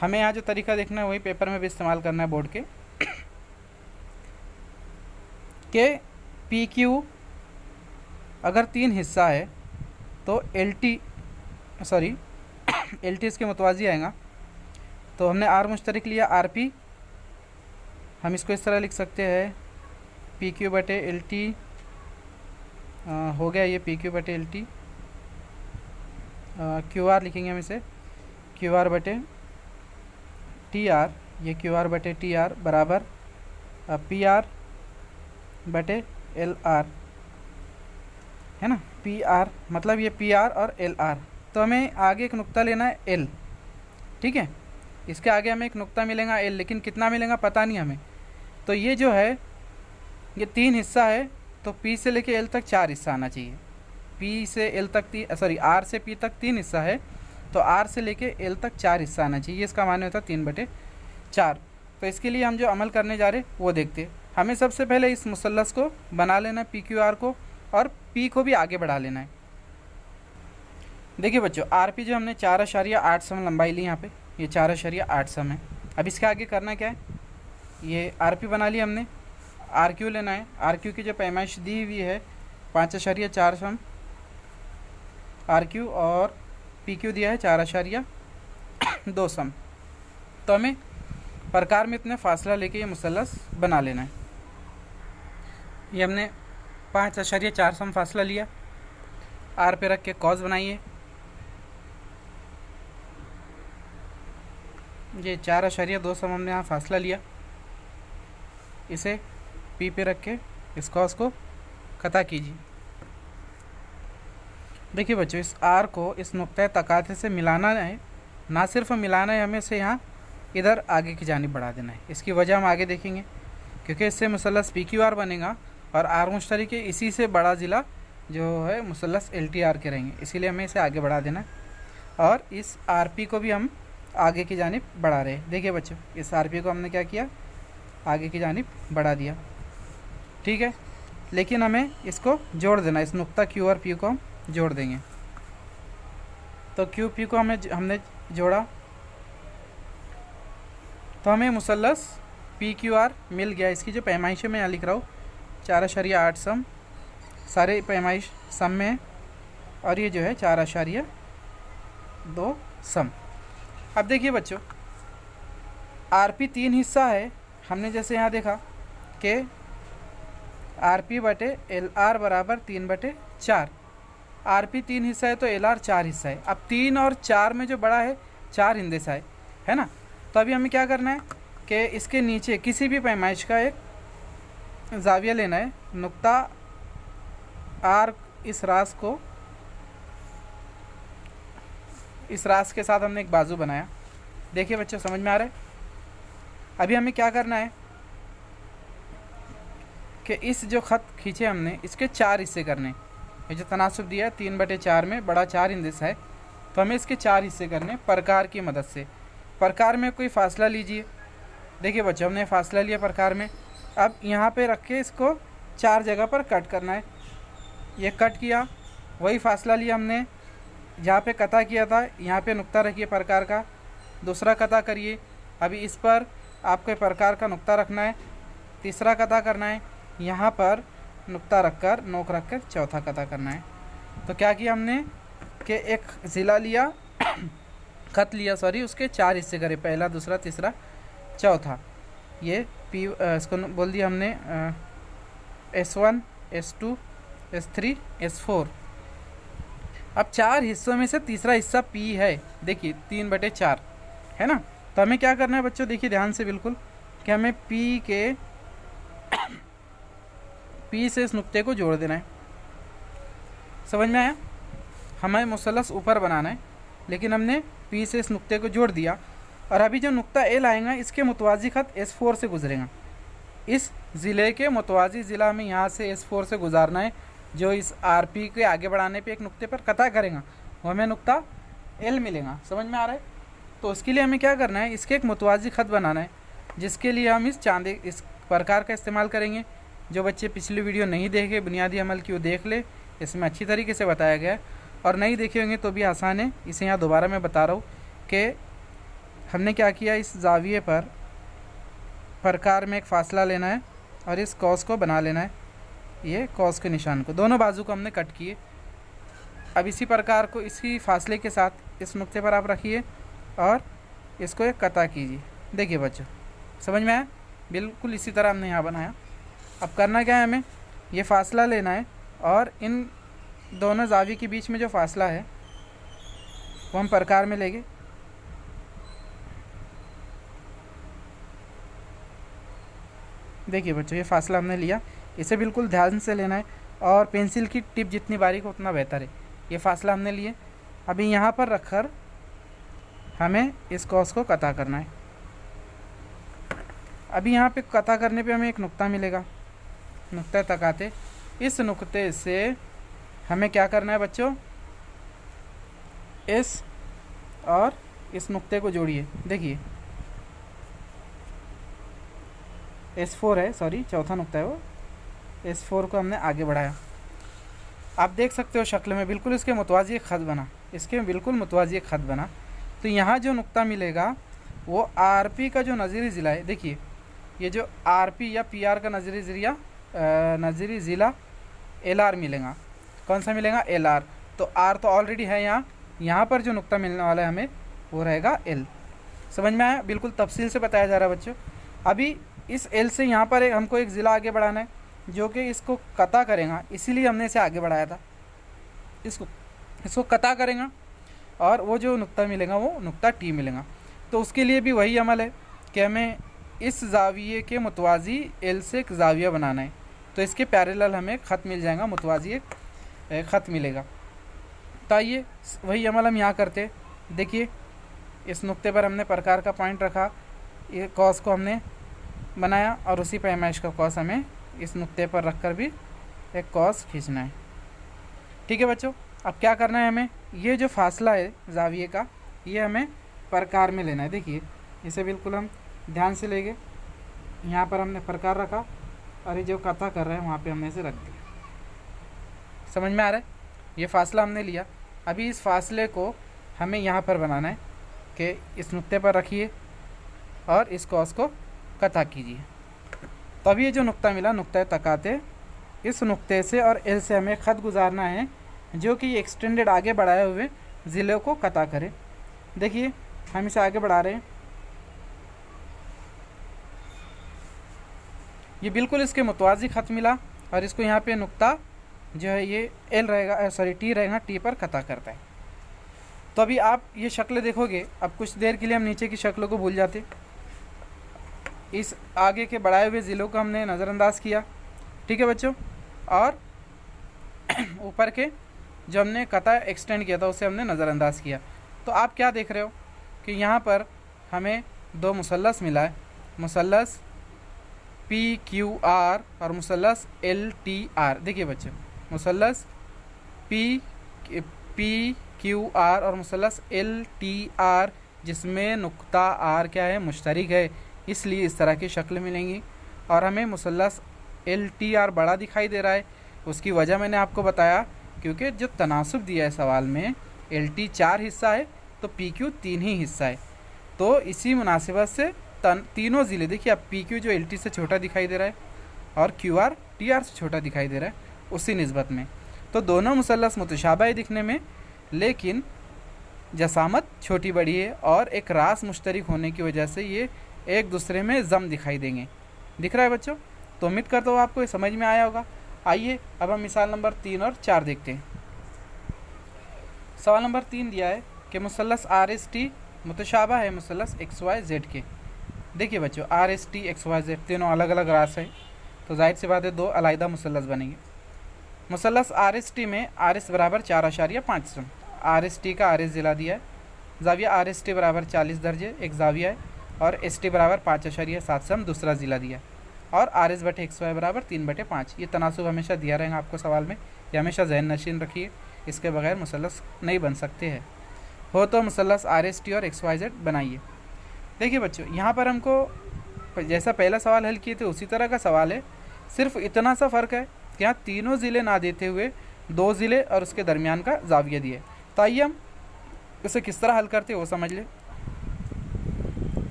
हमें यहाँ जो तरीका देखना है वही पेपर में भी इस्तेमाल करना है बोर्ड के पी क्यू अगर 3 हिस्सा है तो एल टी इसके मुतवाज़ी आएगा। तो हमने आर मुश्तरिक लिया, आर पी, हम इसको इस तरह लिख सकते हैं पी क्यू बटे एल टी हो गया, ये पी क्यू बटे एल टी, क्यू आर लिखेंगे हम इसे क्यू आर बटे टी आर, ये क्यू आर बटे टी आर बराबर पी आर बटे एल आर है ना। पी आर मतलब ये पी आर और एल आर। तो हमें आगे एक नुक्ता लेना है एल, ठीक है, इसके आगे हमें एक नुक्ता मिलेगा एल, लेकिन कितना मिलेगा पता नहीं हमें। तो ये जो है ये 3 हिस्सा है, तो पी से लेके एल तक 4 हिस्सा आना चाहिए। पी से एल तक आर से पी तक 3 हिस्सा है, तो आर से लेके एल तक 4 हिस्सा आना चाहिए। इसका माने होता है 3/4। तो इसके लिए हम जो अमल करने जा रहे वो देखते। हमें सबसे पहले इस मुसल्लस को बना लेना है पी क्यू आर को, और पी को भी आगे बढ़ा लेना है। देखिए बच्चों, आर पी जो हमने 4.8 सम लंबाई ली यहाँ पे, ये 4.8 सम है। अब इसके आगे करना क्या है, ये आर पी बना लिया हमने, आर क्यू लेना है। आर क्यू की जो पैमाइश दी हुई है 5.4 सम आर क्यू, और पी क्यू दिया है 4.2 सम। तो हमें प्रकार में इतने फासला लेके ये मुसल्लस बना लेना है। ये हमने 5.4 सम फासला लिया, आर पे रख के कॉस बनाइए। ये 4.2 सम हमने यहाँ फासला लिया, इसे पी पे रख के इस कॉस को कता कीजिए। देखिए बच्चों, इस आर को इस नुक्ते तकाते से मिलाना है, ना सिर्फ मिलाना है, हमें इसे यहाँ इधर आगे की जानिब बढ़ा देना है। इसकी वजह हम आगे देखेंगे, क्योंकि इससे मुसल्लस पी क्यू आर बनेगा और आर मुश्तरिक के इसी से बड़ा ज़िला जो है मुसल्लस एल टी आर के रहेंगे, इसीलिए हमें इसे आगे बढ़ा देना है। और इस आर पी को भी हम आगे की जानिब बढ़ा रहे हैं। देखिए बच्चों, इस आर पी को हमने क्या किया, आगे की जानिब बढ़ा दिया, ठीक है। लेकिन हमें इसको जोड़ देना, इस नुक्ता क्यू और पी को हम जोड़ देंगे। तो क्यू पी को हमने जोड़ा, तो हमें मुसल्लस पी क्यू आर मिल गया। इसकी जो पैमाइश है मैं यहाँ लिख रहा हूँ 4.8 सम, सारे पैमाइश सम में है, और ये जो है 4.2 सम। अब देखिए बच्चों, आर पी 3 हिस्सा है, हमने जैसे यहाँ देखा कि आर पी बटे एल आर बराबर 3/4। आर पी 3 हिस्सा है तो एल आर 4 हिस्सा है। अब 3 और 4 में जो बड़ा है 4 हिंदेसा है ना। तो अभी हमें क्या करना है कि इसके नीचे किसी भी पैमाइश का एक जाविया लेना है, नुक्ता आर इस रास के साथ हमने एक बाजू बनाया। देखिए बच्चों, समझ में आ रहा है। अभी हमें क्या करना है कि इस जो ख़त खींचे हमने, इसके 4 हिस्से करने। ये जो तनासुब दिया है 3/4 में बड़ा 4 हिस्सा है, तो हमें इसके 4 हिस्से करने प्रकार की मदद से। प्रकार में कोई फासला लीजिए, देखिए बच्चों, हमने फासला लिया प्रकार में। अब यहाँ पे रख के इसको 4 जगह पर कट करना है। ये कट किया, वही फासला लिया हमने जहाँ पे कता किया था, यहाँ पे नुक्ता रखिए प्रकार का, दूसरा कता करिए। अभी इस पर आपके प्रकार का नुक्ता रखना है, तीसरा कता करना है, यहाँ पर नुक्ता रखकर नोक रखकर चौथा कता करना है। तो क्या किया हमने कि एक ज़िला लिया खत लिया सॉरी, उसके 4 हिस्से करे, पहला, दूसरा, तीसरा, चौथा। ये पी इसको बोल दिया हमने S1, S2, S3, S4। अब 4 हिस्सों में से तीसरा हिस्सा P है, देखिए 3/4 है ना। तो हमें क्या करना है बच्चों, देखिए ध्यान से बिल्कुल, कि हमें P से इस नुक्ते को जोड़ देना है। समझ में आया? हमें मुसल्लस ऊपर बनाना है, लेकिन हमने P से इस नुक्ते को जोड़ दिया। और अभी जो नुक्ता L आएगा, इसके मुतवाज़ी ख़त S4 से गुजरेगा। इस ज़िले के मुतवाज़ी ज़िला हमें यहाँ से S4 से गुजारना है, जो इस RP के आगे बढ़ाने पे एक नुक्ते पर कता करेगा, वो हमें नुक्ता L मिलेगा। समझ में आ रहा है? तो उसके लिए हमें क्या करना है, इसके एक मुतवाज़ी ख़त बनाना है, जिसके लिए हम इस प्रकार का इस्तेमाल करेंगे। जो बच्चे पिछली वीडियो नहीं देखे बुनियादी अमल की, वो देख ले, इसमें अच्छी तरीके से बताया गया है। और नहीं देखे होंगे तो भी आसान है, इसे यहाँ दोबारा मैं बता रहा हूँ कि हमने क्या किया, इस जाविये पर प्रकार में एक फ़ासला लेना है और इस कॉस को बना लेना है, ये कॉस के निशान को, दोनों बाजू को हमने कट किए। अब इसी प्रकार को इसी फासले के साथ इस नुक्ते पर आप रखिए और इसको एक कता कीजिए। देखिए बच्चों, समझ में आया? बिल्कुल इसी तरह हमने यहाँ बनाया। अब करना क्या है, हमें ये फ़ासला लेना है और इन दोनों जावी के बीच में जो फ़ासला है वो हम प्रकार में लेंगे। देखिए बच्चों, ये फ़ासला हमने लिया, इसे बिल्कुल ध्यान से लेना है और पेंसिल की टिप जितनी बारीक हो उतना बेहतर है। ये फ़ासला हमने लिए, अभी यहाँ पर रखकर हमें इस कॉस को कता करना है। अभी यहाँ पे कता करने पे हमें एक नुक्ता मिलेगा, नुक्ता तकाते। इस नुक्ते से हमें क्या करना है बच्चों, इस और इस नुक्ते को जोड़िए। देखिए S4 है, सॉरी चौथा नुक्ता है वो, S4 को हमने आगे बढ़ाया। आप देख सकते हो शक्ल में बिल्कुल इसके मुतवाज़ी खत बना, इसके बिल्कुल मुतवाज़ी खत बना। तो यहाँ जो नुक्ता मिलेगा वो RP का जो नज़ीरी ज़िला है, देखिए ये जो RP या PR का नज़ीरी ज़िला LR मिलेगा। कौन सा मिलेगा? LR। तो R तो ऑलरेडी है यहाँ पर जो नुक्ता मिलने वाला है हमें वो रहेगा L। समझ में आया? बिल्कुल तफसील से बताया जा रहा है बच्चों। अभी इस L से यहाँ पर हमको एक ज़िला आगे बढ़ाना है जो कि इसको कता करेगा, इसीलिए हमने इसे आगे बढ़ाया था। इसको कता करेगा और वो जो नुक्ता मिलेगा वो नुक्ता T मिलेगा। तो उसके लिए भी वही अमल है कि हमें इस जाविये के मुतवाज़ी L से एक जाविया बनाना है। तो इसके पैरेलल हमें ख़त मिल जाएगा, मुतवाज़ी एक ख़त मिलेगा। तो आइए वही अमल हम यहाँ करते। देखिए इस नुक्ते पर हमने प्रकार का पॉइंट रखा, ये कॉस को हमने बनाया और उसी पैमाइश का कॉस हमें इस नुक्ते पर रखकर भी एक कॉस खींचना है। ठीक है बच्चों, अब क्या करना है, हमें ये जो फासला है जाविये का, ये हमें प्रकार में लेना है। देखिए इसे बिल्कुल हम ध्यान से लेंगे, यहाँ पर हमने प्रकार रखा और ये जो कथा कर रहे हैं वहाँ पे हमने इसे रख दिया। समझ में आ रहा है? ये फासला हमने लिया, अभी इस फासले को हमें यहाँ पर बनाना है कि इस नुक्ते पर रखिए और इस कॉस को कथा कीजिए। तो अभी ये जो नुक्ता मिला, नुक्ता तकाते, इस नुक्ते से और L से हमें ख़त गुजारना है जो कि एक्सटेंडेड आगे बढ़ाए हुए ज़िले को कता करे। देखिए हम इसे आगे बढ़ा रहे हैं, ये बिल्कुल इसके मुतवाज़ी ख़त मिला और इसको यहाँ पे नुक्ता जो है ये L रहेगा, सॉरी T रहेगा, T पर कता करता है। तो अभी आप ये शक्ल देखोगे, अब कुछ देर के लिए हम नीचे की शक्लों को भूल जाते, इस आगे के बढ़ाए हुए ज़िलों को हमने नज़रअंदाज किया। ठीक है बच्चों, और ऊपर के जो हमने कता एक्सटेंड किया था उसे हमने नज़रअंदाज किया। तो आप क्या देख रहे हो कि यहाँ पर हमें 2 मुसल्लस मिला है, मुसल्लस PQR और मुसल्लस LTR। देखिए बच्चों, मुसल्लस PQR और मुसल्लस LTR जिसमें नुक्ता R क्या है, मुश्तरिक है, इसलिए इस तरह की शक्ल मिलेंगी। और हमें मुसल्लस LTR बड़ा दिखाई दे रहा है, उसकी वजह मैंने आपको बताया, क्योंकि जो तनासुब दिया है सवाल में LT 4 हिस्सा है तो PQ 3 ही हिस्सा है। तो इसी मुनासिबत से तीनों ज़िले, देखिए अब PQ जो LT से छोटा दिखाई दे रहा है और QR TR से छोटा दिखाई दे रहा है, उसी निस्बत में तो दोनों मुसल्लस मुतशाबह है दिखने में, लेकिन जसामत छोटी बड़ी है और एक रास मुश्तरक होने की वजह से ये एक दूसरे में जम दिखाई देंगे। दिख रहा है बच्चों? तो उम्मीद करता हूँ आपको ये समझ में आया होगा। आइए अब हम मिसाल नंबर 3 और 4 देखते हैं। सवाल नंबर 3 दिया है कि मुसल्लस RST मुतशाबह है मुसल्लस XYZ के। देखिए बच्चों, RST XYZ तीनों अलग अलग रास है, तो जाहिर सी बात है दो अलग मुसल्लस बनेंगे। मुसल्लस RST में RS बराबर 4.5 RST का RS ज़िला दिया है, जाविया RST बराबर 40 दर्जे एक जाविया है, और ST बराबर 5.7 दूसरा ज़िला दिया है, और RS बटे XY बराबर 3/5। ये तनासुब हमेशा दिया रहेगा आपको सवाल में, ये हमेशा जहन नशीन रखिए, इसके बगैर मुसल्लस नहीं बन सकते हैं। हो तो मुसल्लस RST और XYZ बनाइए। देखिए बच्चों, यहाँ पर हमको जैसा पहला सवाल हल किए थे उसी तरह का सवाल है, सिर्फ इतना सा फ़र्क है कि यहाँ तीनों ज़िले ना देते हुए 2 ज़िले और उसके दरमियान का जाविया दिए। तो आइए हम इसे किस तरह हल करते हैं वो समझ लें।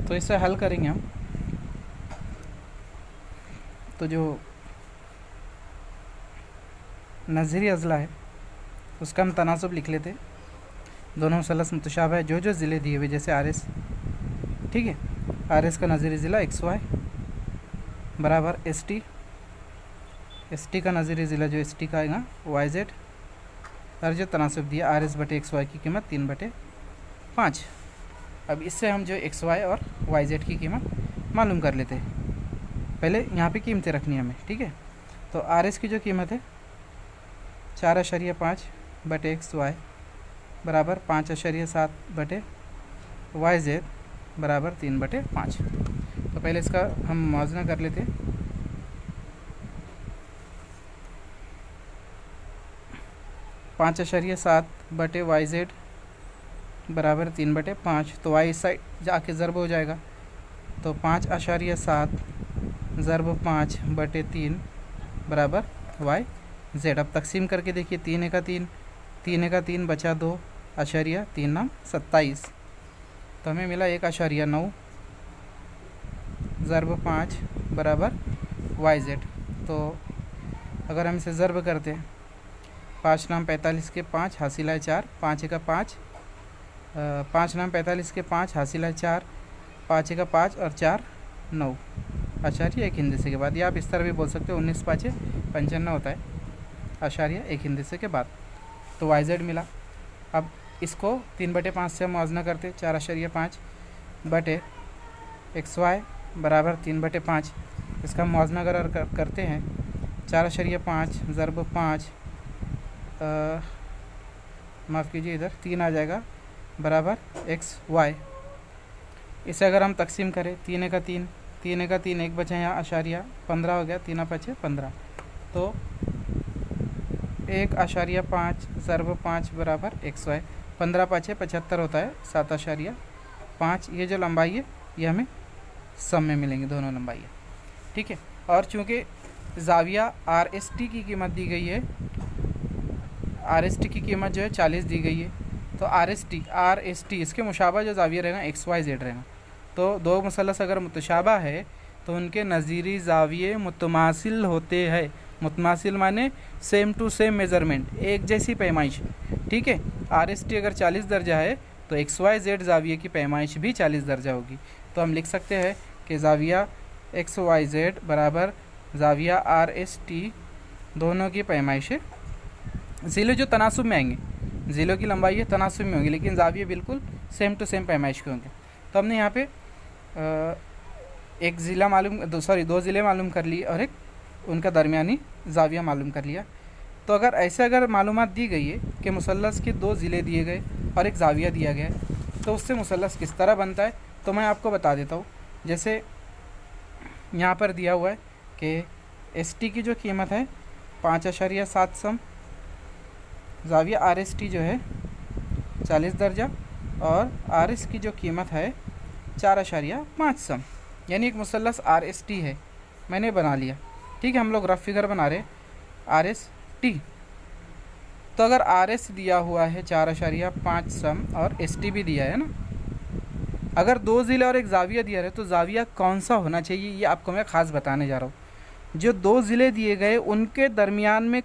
तो इसे हल करेंगे हम, तो जो नज़ीरी अज़ला है उसका हम तनासुब लिख लेते। दोनों मुसल्लस मुतशाबह है, जो ज़िले दिए हुए जैसे RS, ठीक है, RS का नज़ीरी ज़िला XY बराबर ST का नज़ीरी ज़िला जो ST का आएगा YZ, और जो तनासुब दिया RS बटे XY की कीमत 3/5। अब इससे हम जो XY और YZ की कीमत मालूम कर लेते हैं। पहले यहाँ पे कीमतें रखनी हमें, ठीक है। तो RS की जो कीमत है 4.5 बटे XY बराबर 5.7 बटे YZ बराबर 3/5। तो पहले इसका हम मुआवजा कर लेते हैं। पाँच 5.7 बटे YZ बराबर 3/5, तो Y इस साइड जाके ज़रब हो जाएगा, तो 5.7 ज़रब 5 बटे 3 बराबर YZ। अब तकसीम करके देखिए, 3 का 3, 3 का 3 बचा 2.3 27, तो हमें मिला 1.9 ज़रब 5 बराबर YZ। तो अगर हम इसे ज़रब करते हैं, 5 नाम 45 के 5 हासिल है 4, 5 का 5, 5 नाम 45 के 5 हासिल है 4, 5 का 5 और 4 9 आशारिया 1 हिंदसे के बाद, या आप इस तरह भी बोल सकते हो 19 5 55 होता है आशारिया 1 हिंदसे के बाद। तो YZ मिला। अब इसको 3/5 से हम मुआवजा करते, 4.5 बटे XY बराबर 3/5। इसका मुआवजा अगर करते हैं, 4.5 ज़रब 5, माफ़ कीजिए इधर 3 आ जाएगा बराबर XY। इसे अगर हम तकसीम करें, 3 का 3, 3 का 3 एक बचा यहाँ आशारिया 15 हो गया, 3 5 15, तो 1.5 ज़रब 5 बराबर XY, 15 5 75 होता है 7.5। ये जो लंबाई है ये हमें सम में मिलेंगी, दोनों लंबाई, ठीक है। और चूँकि जाविया RST की कीमत दी गई है, RST की कीमत जो है 40 दी गई है, तो RST इसके मुशाबा जो जाविया रहेगा XYZ रहेगा। तो दो मुसल्लस अगर मुतशाबा है तो उनके नज़ीरी जाविये मुतमासिल होते हैं। मुतमासिल माने सेम टू सेम मेज़रमेंट, एक जैसी पैमाइश, ठीक है। RST अगर 40 दर्जा है तो XYZ जाविये की पैमाइश भी 40 दर्जा होगी। तो हम लिख सकते हैं कि जाविया XYZ बराबर जाविया RST, दोनों की पैमाइश ज़िले जो तनासुब में आएंगे, ज़िलों की लंबाई है तनासुब में होंगी, लेकिन जाविये बिल्कुल सेम टू सेम पैमाइश के होंगे। तो हमने यहाँ पे एक ज़िला मालूम, दो ज़िले मालूम कर लिए और एक उनका दरमियानी जाविया मालूम कर लिया। तो अगर मालूमात दी गई है कि मुसल्लस के 2 ज़िले दिए गए और एक जाविया दिया गया है, तो उससे मुसल्लस किस तरह बनता है, तो मैं आपको बता देता हूँ। जैसे यहाँ पर दिया हुआ है कि ST की जो कीमत है 5.7 सम, जाविया RST जो है 40 दर्जा, और RS की जो कीमत है 4.5 सम, यानी एक मुसल्लस आर एस टी है, मैंने बना लिया। ठीक है, हम लोग रफ फिगर बना रहे आर एस टी। तो अगर आर एस दिया हुआ है 4.5 सम और एस टी भी दिया है ना, अगर 2 ज़िले और एक जाविया दिया है तो जाविया कौन सा होना चाहिए ये आपको मैं ख़ास बताने जा रहा हूँ। जो 2 ज़िले दिए गए उनके दरमियान में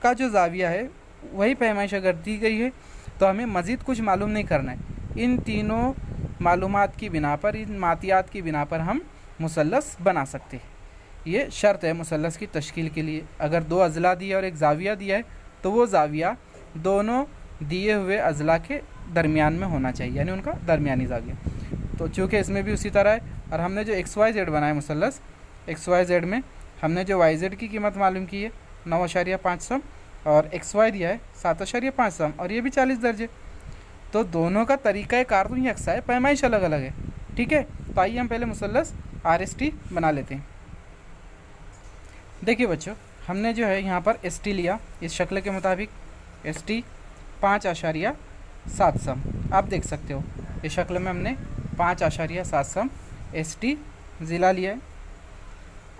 का जो जाविया है वही पैमाइश अगर दी गई है तो हमें मज़ीद कुछ मालूम नहीं करना है। इन तीनों मालूमात की बिना पर, इन मातियात की बिना पर हम मुसल्लस बना सकते हैं। ये शर्त है मुसल्लस की तश्कील के लिए। अगर 2 अज़ला दिया और एक जाविया दिया है तो वो जाविया दोनों दिए हुए अज़ला के दरमियान में होना चाहिए, यानी उनका दरमियानी जाविया। तो चूँकि इसमें भी उसी तरह है, और हमने जो XYZ बनाया मुसल्लस, XYZ में हमने जो YZ की कीमत मालूम की है 9.5 सम और XY दिया है 7.5 सम, और ये भी 40 दर्जे। तो दोनों का तरीक़ा कार तो यकसा है, पैमाइश अलग अलग है। ठीक है, तो आइए हम पहले मुसल्लस RST बना लेते हैं। देखिए बच्चों, हमने जो है यहाँ पर ST लिया, इस शक्ल के मुताबिक ST 5.7 सम, आप देख सकते हो इस शक्ल में हमने 5.7 सम ST ज़िला लिया है।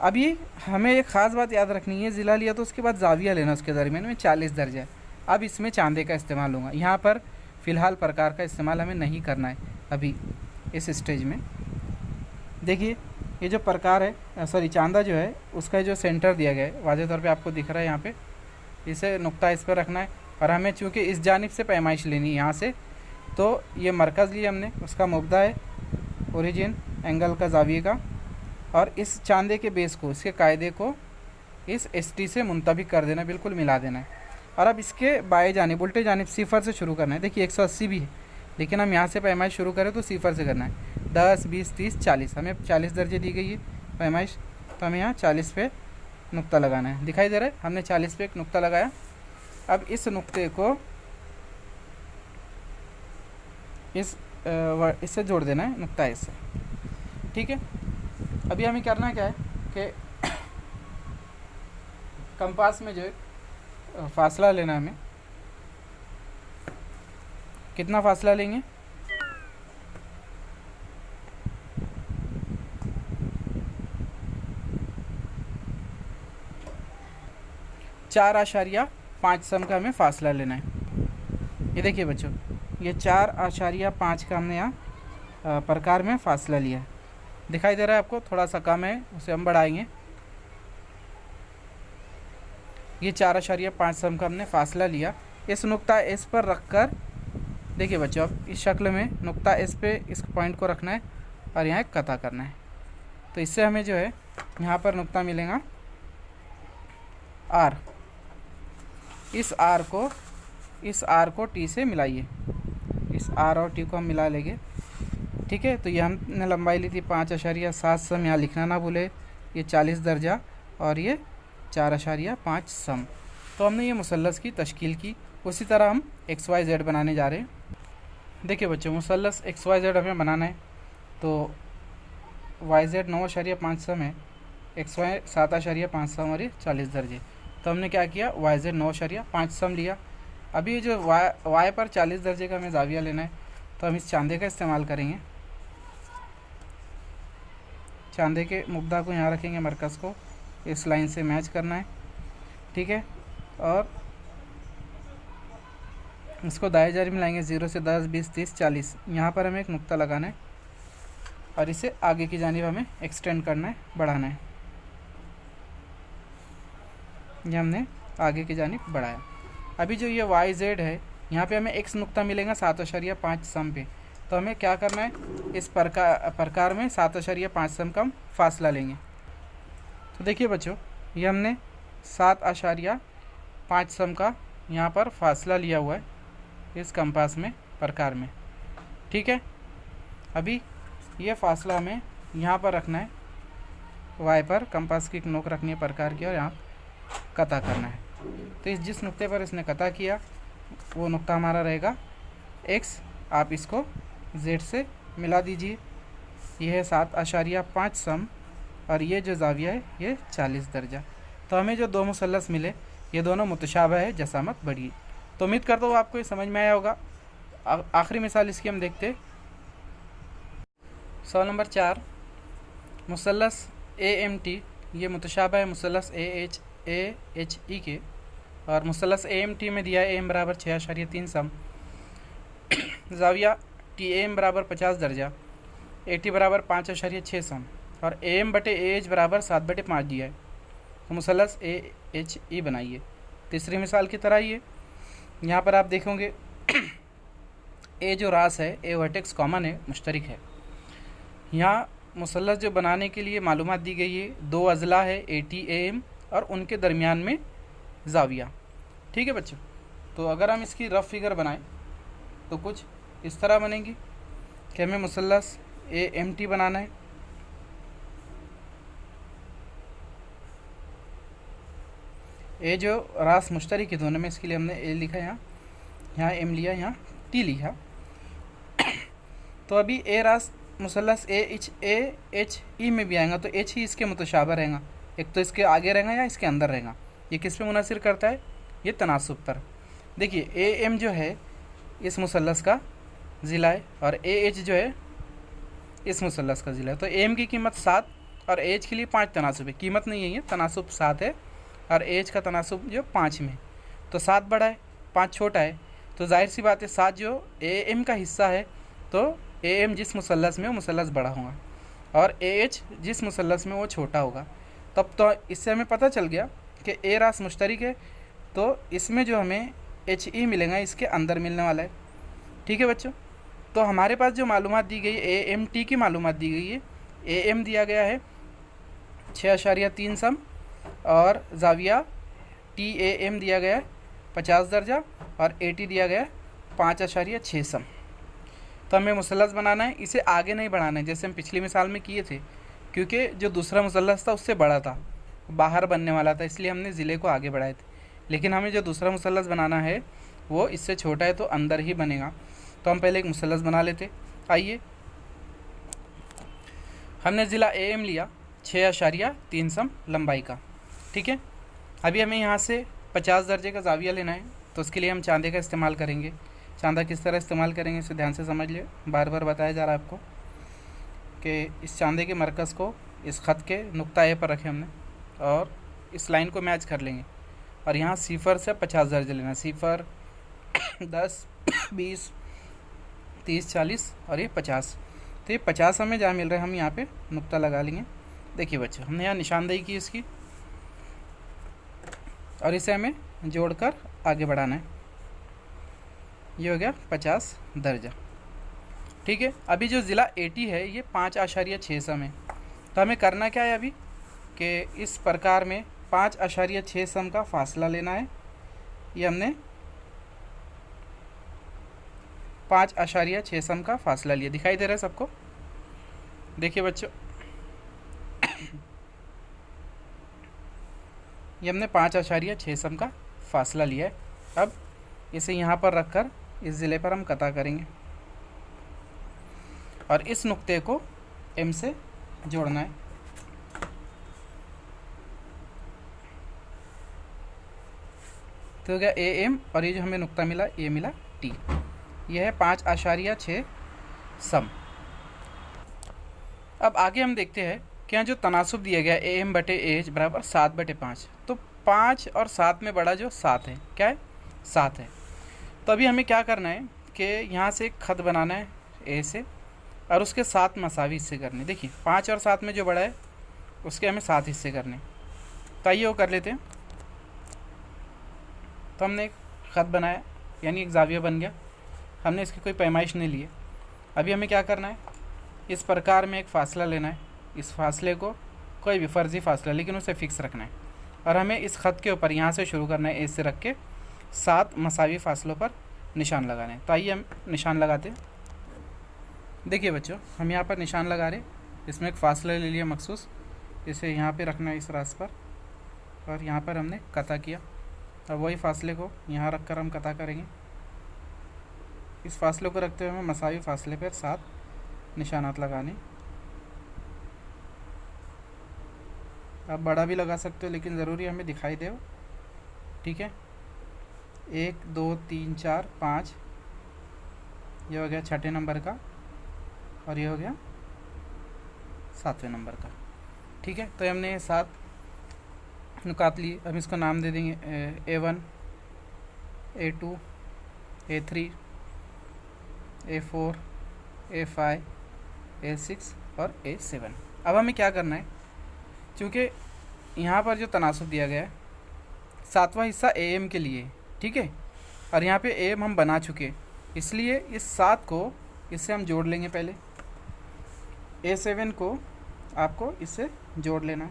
अब ये हमें एक ख़ास बात याद रखनी है, ज़िला लिया तो उसके बाद जाविया लेना, उसके दरमियान में 40 दर्जा है। अब इसमें चांदे का इस्तेमाल होगा, यहाँ पर फ़िलहाल प्रकार का इस्तेमाल हमें नहीं करना है अभी इस स्टेज में। देखिए ये जो प्रकार है, सॉरी चांदा जो है उसका जो सेंटर दिया गया है वाज़े तौर पे आपको दिख रहा है यहाँ पे, इसे नुक्ता इस पर रखना है। और हमें चूँकि इस जानिब से पैमाइश लेनी है यहाँ से, तो ये मरकज़ लिया हमने, उसका मुब्दा है ओरिजिन एंगल का जाविये का, और इस चांदे के बेस को, इसके कायदे को इस ST से मुंतबिक कर देना, बिल्कुल मिला देना है। और अब इसके बाएं जानिब, उल्टे जानिब सिफर से शुरू करना है। देखिए 180 भी है, लेकिन हम यहाँ से पैमाइश शुरू करें तो सिफर से करना है। 10, 20, 30, 40, हमें 40 दर्जे दी गई है पैमाइश, तो हमें यहाँ 40 पे नुक्ता लगाना है। दिखाई दे रहा है, हमने 40 पे एक नुक्ता लगाया। अब इस नुक्ते को इससे जोड़ देना है, नुक्ता इससे। ठीक है, अभी हमें करना क्या है कि कंपास में जो है फासला लेना है हमें। कितना फासला लेंगे? 4.5 सम का हमें फासला लेना है। ये देखिए बच्चों, ये 4.5 का हमने यहाँ प्रकार में फासला लिया है। दिखाई दे रहा है आपको, थोड़ा सा कम है, उसे हम बढ़ाएंगे। ये 4.5 सम का हमने फासला लिया। इस नुक्ता S पर रखकर, देखिए बच्चों, अब इस शक्ल में नुक्ता S पे इस पॉइंट को रखना है और यहाँ एक कता करना है। तो इससे हमें जो है यहाँ पर नुक्ता मिलेगा R। इस R को T से मिलाइए, इस R और T को हम मिला लेंगे। ठीक है, तो ये हमने लंबाई ली थी 5.7 सम, यहाँ लिखना ना भूले, ये 40 दर्जा और ये 4.5 सम। तो हमने ये मुसल्लस की तश्कील की। उसी तरह हम XYZ बनाने जा रहे हैं। देखिए बच्चों, मुसल्लस XYZ हमें बनाना है, तो YZ 9.5 सम है, XY 7.5 सम और ये 40 दर्जे। तो हमने क्या किया, YZ 9.5 सम लिया। अभी ये जो Y पर 40 दर्जे का हमें जाविया लेना है, तो हम इस चांदे का इस्तेमाल करेंगे। चांदे के मुब्दा को यहाँ रखेंगे, मरकज़ को इस लाइन से मैच करना है। ठीक है, और इसको दाएं जानिब में लाएंगे, 0 से 10, 20, 30, 40। यहाँ पर हमें एक नुक्ता लगाना है और इसे आगे की जानिब हमें एक्सटेंड करना है, बढ़ाना है। ये हमने आगे की जानिब बढ़ाया। अभी जो ये YZ है, यहाँ पे हमें X नुक्ता मिलेगा 7.5 सम पे। तो हमें क्या करना है, इस प्रकार में 7.5 सम का हम फासला लेंगे। तो देखिए बच्चों, ये हमने 7.5 सम का यहाँ पर फासला लिया हुआ है इस कंपास में, प्रकार में। ठीक है, अभी ये फासला हमें यहाँ पर रखना है, Y पर कंपास की एक नोक रखनी है प्रकार की, और यहाँ कता करना है। तो इस जिस नुक्ते पर इसने कता किया वो नुक्ता हमारा रहेगा X। आप इसको Z से मिला दीजिए। यह है 7.5 सम और ये जो जाविया है ये 40 दर्जा। तो हमें जो दो मुसल्लस मिले ये दोनों मुतशाबह है, जसामत बढ़ी। तो उम्मीद करता हूँ आपको ये समझ में आया होगा। आखिरी मिसाल इसकी हम देखते। सवाल नंबर 4, मुसल्लस AMT ये मुतशाबह है मुसल्लस AHE के, और मुसल्लस AMT में दिया है AM बराबर 6.3 सम, ज़ाविया TAM बराबर 50 दर्जा, AT बराबर 5.6 सम, और AM बटे AH बराबर 7/5 दिया है। तो मुसल्लस AHE बनाइए। तीसरी मिसाल की तरह ये यहाँ पर आप देखोगे ए जो रास है, ए वर्टेक्स कॉमन है, मुश्तरक है। यहाँ मुसल्लस जो बनाने के लिए मालूमात दी गई है, 2 अज़ला है AT AM और उनके दरमियान में ज़ाविया। ठीक है बच्चों, तो अगर हम इसकी रफ़ फिगर बनाएं तो कुछ इस तरह बनेगी कि हमें मुसल्लस AMT बनाना है। ए जो रास मुश्तरक है दोनों में, इसके लिए हमने ए लिखा, यहाँ M लिया, यहाँ T लिखा। तो अभी ए रास मुसल्लस AHE में भी आएगा तो H ही इसके मुतशाबह रहेगा, एक तो इसके आगे रहेगा या इसके अंदर रहेगा। ये किस पे मुनसिर करता है? ये तनासुब पर। देखिए AM जो है इस मुसल्लस का ज़िला है और AH जो है इस मुसल्लस का ज़िला है। तो AM की कीमत 7 और AH के लिए 5 तनासुब है, कीमत नहीं है, ये तनासुब 7 है और AH का तनासुब जो 5 में। तो 7 बड़ा है, 5 छोटा है, तो जाहिर सी बात है 7 जो AM का हिस्सा है तो AM जिस मुसल्लस में वो मुसल्लस बड़ा होगा और AH जिस मुसल्लस में वो छोटा होगा। तब तो इससे हमें पता चल गया कि ए रास मुश्तरक है, तो इसमें जो हमें HE मिलेगा इसके अंदर मिलने वाला है। ठीक है बच्चों, तो हमारे पास जो मालूमात दी गई है AMT की मालूमात दी गई है। AM दिया गया है 6.3 सम और ज़ाविया TAM दिया गया है 50 दर्जा और AT दिया गया है 5.6 सम। तो हमें मुसल्लस बनाना है, इसे आगे नहीं बढ़ाना है जैसे हम पिछली मिसाल में किए थे, क्योंकि जो दूसरा मुसल्लस था उससे बड़ा था, बाहर बनने वाला था, इसलिए हमने ज़िले को आगे बढ़ाए थे। लेकिन हमें जो दूसरा मुसल्लस बनाना है वो इससे छोटा है तो अंदर ही बनेगा। तो हम पहले एक मुसल्लस बना लेते। आइए, हमने ज़िला AM लिया 6.3 सम लंबाई का। ठीक है, अभी हमें यहाँ से 50 दर्जे का ज़ाविया लेना है, तो उसके लिए हम चांदे का इस्तेमाल करेंगे। चांदा किस तरह इस्तेमाल करेंगे इसे ध्यान से समझ लियो, बार बार बताया जा रहा है आपको कि इस चांदे के मरकज़ को इस ख़त के नुक्ता ए पर रखें हमने और इस लाइन को मैच कर लेंगे और यहाँ सिफर से 50 दर्जे लेना, सिफर 10 20 30 40 और ये 50। तो ये 50 हमें जहाँ मिल रहा है हम यहाँ पे नुक्ता लगा लेंगे। देखिए बच्चों, हमने यहाँ निशानदेही की इसकी और इसे हमें जोड़कर आगे बढ़ाना है। ये हो गया 50 दर्जा। ठीक है, अभी जो ज़िला AT है ये 5.6 सम है, तो हमें करना क्या है अभी कि इस प्रकार में 5.6 सम का फासला लेना है। ये हमने 5.6 सम का फासला लिया, दिखाई दे रहा है सबको? देखिए बच्चों, ये हमने 5.6 सम का फासला लिया है। अब इसे यहाँ पर रखकर इस ज़िले पर हम कता करेंगे और इस नुक्ते को M से जोड़ना है। तो हो गया AM और ये जो हमें नुक्ता मिला ये मिला T। यह है 5.6 सम। अब आगे हम देखते हैं कि यहाँ जो तनासुब दिया गया AM बटे AH बराबर 7/5, तो 5 और 7 में बड़ा जो 7 है, क्या है? 7 है। तो अभी हमें क्या करना है कि यहाँ से एक ख़त बनाना है A से और उसके 7 मसावी हिस्से करने। देखिए 5 और 7 में जो बड़ा है उसके हमें 7 हिस्से करने। तो आइए वो कर लेते हैं। तो हमने एक ख़त बनाया, यानी एक ज़ाविया बन गया। हमने इसकी कोई पैमाइश नहीं ली है। अभी हमें क्या करना है, इस प्रकार में एक फ़ासला लेना है। इस फासले को कोई भी फ़र्ज़ी फ़ासला, लेकिन उसे फ़िक्स रखना है और हमें इस ख़त के ऊपर यहाँ से शुरू करना है, ए से रख के 7 मसावी फ़ासलों पर निशान लगाने हैं। तो आइए हम निशान लगाते हैं। देखिए बच्चों, हम यहाँ पर निशान लगा रहे, इसमें एक फ़ासला ले लिया मखसूस, इसे यहाँ पे रखना है इस रास पर और यहाँ पर हमने कता किया। अब वही फ़ासले को यहाँ रख कर हम कता करेंगे। इस फासले को रखते हुए हमें मसावी फ़ासले पर 7 निशानात लगाने। आप बड़ा भी लगा सकते हो, लेकिन ज़रूरी हमें दिखाई दे। ठीक है, 1 2 3 4 5, ये हो गया 6ठे नंबर का और ये हो गया 7वें नंबर का। ठीक है, तो हमने 7 नुकात लिए। अब इसको नाम दे देंगे A1, A2, A3, A4, A5, A6 और A7। अब हमें क्या करना है, क्योंकि यहाँ पर जो तनासुब दिया गया है 7वां हिस्सा AM के लिए, ठीक है, और यहाँ पे AM हम बना चुके, इसलिए इस 7 को इससे हम जोड़ लेंगे। पहले A7 को आपको इससे जोड़ लेना है,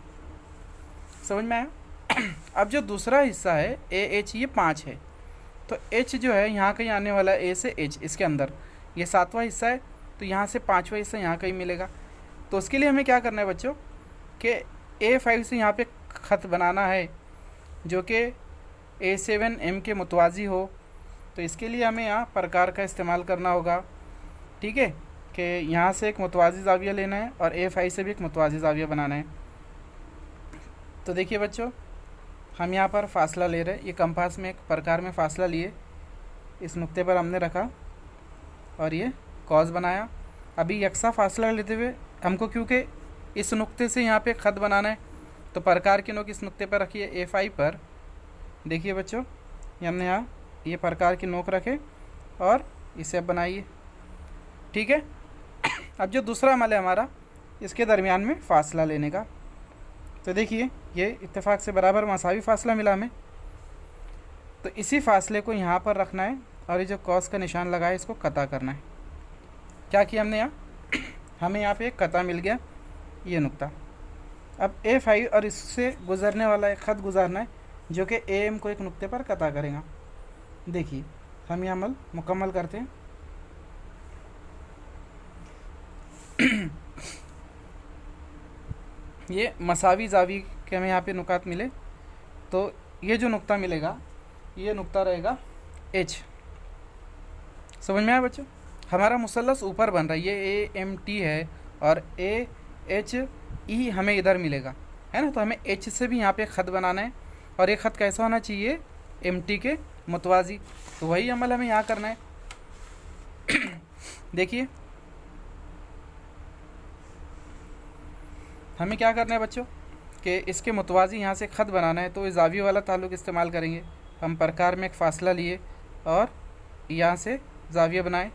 समझ में आया। अब जो दूसरा हिस्सा है AH, ये 5 है, तो H जो है यहाँ कहीं आने वाला है, A से H इसके अंदर, ये 7वां हिस्सा है, तो यहाँ से 5वां हिस्सा यहाँ कहीं मिलेगा। तो उसके लिए हमें क्या करना है बच्चों कि A5 से यहाँ पे ख़त बनाना है जो कि A7M के मुतवाज़ी हो। तो इसके लिए हमें यहाँ प्रकार का इस्तेमाल करना होगा, ठीक है, कि यहाँ से एक मुतवाज़ी ज़ाविया लेना है और A5 से भी एक मुतवाज़ी ज़ाविया बनाना है। तो देखिए बच्चों, हम यहाँ पर फ़ासला ले रहे हैं, ये कंपास में एक प्रकार में फ़ासला लिए, इस नुक्ते पर हमने रखा और ये कॉज बनाया। अभी यकसा फ़ासला लेते हुए हमको, क्योंकि इस नुक्ते से यहाँ पे ख़त बनाना है, तो प्रकार की नोक इस नुक्ते पर रखिए A5 पर। देखिए बच्चों, ये हमने यहाँ ये प्रकार की नोक रखे और इसे अब बनाइए, ठीक है। अब जो दूसरा अमल है हमारा, इसके दरमियान में फ़ासला लेने का, तो देखिए ये इत्तेफाक से बराबर मसावी फ़ासला मिला हमें, तो इसी फ़ासले को यहाँ पर रखना है और ये जो कॉस का निशान लगा है इसको कता करना है। क्या किया हमने यहाँ, हमें यहाँ पे एक कता मिल गया, ये नुक्ता। अब A5 और इससे गुज़रने वाला एक ख़त गुजारना है जो कि AM को एक नुक्ते पर कता करेगा। देखिए हम ये अमल मुकम्मल करते हैं। ये मसावी ज़ावी के हमें यहाँ पे नुकात मिले, तो ये जो नुक्ता मिलेगा ये नुक्ता रहेगा H। समझ में आया बच्चों, हमारा मुसल्लस ऊपर बन रहा है, ये AMT है और AHE हमें इधर मिलेगा, है ना। तो हमें H से भी यहाँ पे ख़त बनाना है और ये ख़त कैसा होना चाहिए, MT के मुतवाज़ी। तो वही अमल हमें यहाँ करना है। देखिए हमें क्या करना है बच्चों कि इसके मुतवाज़ी यहाँ से ख़त बनाना है, तो इस ज़ाविये वाला ताल्लुक़ इस्तेमाल करेंगे। हम प्रकार में एक फ़ासला लिए और यहाँ से ज़ाविया बनाए।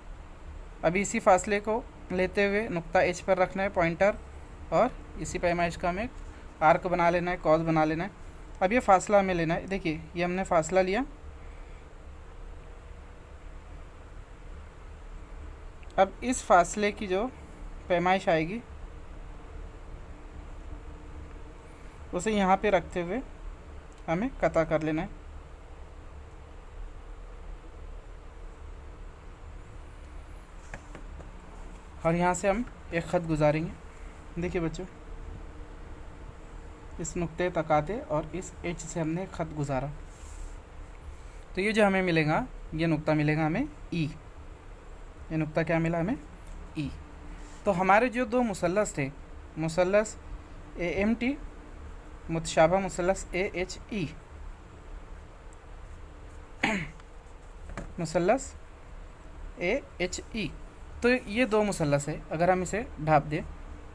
अभी इसी फासले को लेते हुए नुक्ता H पर रखना है पॉइंटर, और इसी पैमाइश का हमें आर्क बना लेना है, कॉज बना लेना है। अब ये फ़ासला हमें लेना है। देखिए ये हमने फ़ासला लिया। अब इस फासले की जो पैमाइश आएगी उसे यहाँ पे रखते हुए हमें कता कर लेना है। और यहाँ से हम एक ख़त गुजारेंगे। देखिए बच्चों, इस नुक्ते तक आते और इस H से हमने ख़त गुजारा, तो ये जो हमें मिलेगा, ये नुक्ता मिलेगा हमें E। ये नुक्ता क्या मिला हमें, E। तो हमारे जो दो मुसल्लस थे, मुसल्लस AMT मुतशाबा मुसल्लस AHE, मुसल्लस AHE, तो ये दो मुसल्लस है। अगर हम इसे ढाप दें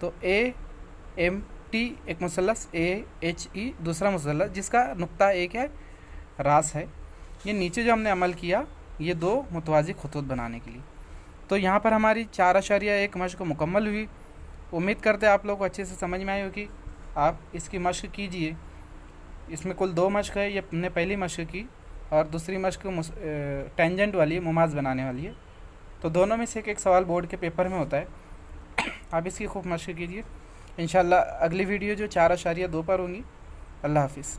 तो AMT एक मुसल्लस, AHE दूसरा मुसल्लस जिसका नुक्ता एक है, रास है। ये नीचे जो हमने अमल किया ये दो मुतवाज़ी खतूत बनाने के लिए। तो यहाँ पर हमारी 4.1 मश्क मुकम्मल हुई। उम्मीद करते हैं आप लोग को अच्छे से समझ में आई होगी। आप इसकी मश्क कीजिए। इसमें कुल 2 मश्क है। ये हमने पहली मश्क की और दूसरी मश्क टेंजेंट वाली मुमाज बनाने वाली है। तो दोनों में से एक सवाल बोर्ड के पेपर में होता है। आप इसकी खूब मश्क कीजिए। इंशाल्लाह अगली वीडियो जो 4.2 पर होंगी। अल्लाह हाफिज़।